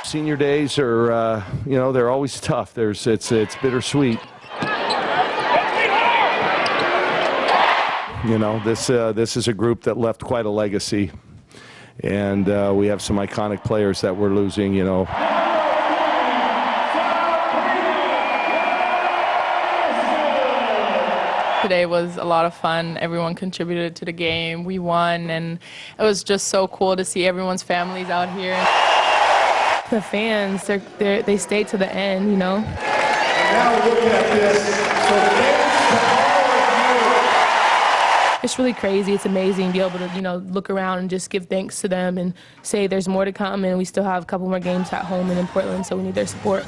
Senior days are, they're always tough. It's bittersweet. This is a group that left quite a legacy, and we have some iconic players that we're losing. Today was a lot of fun. Everyone contributed to the game. We won, and it was just so cool to see everyone's families out here. The fans, they stayed to the end, And now look at this. It's really crazy. It's amazing to be able to, look around and just give thanks to them and say there's more to come, and we still have a couple more games at home and in Portland, so we need their support.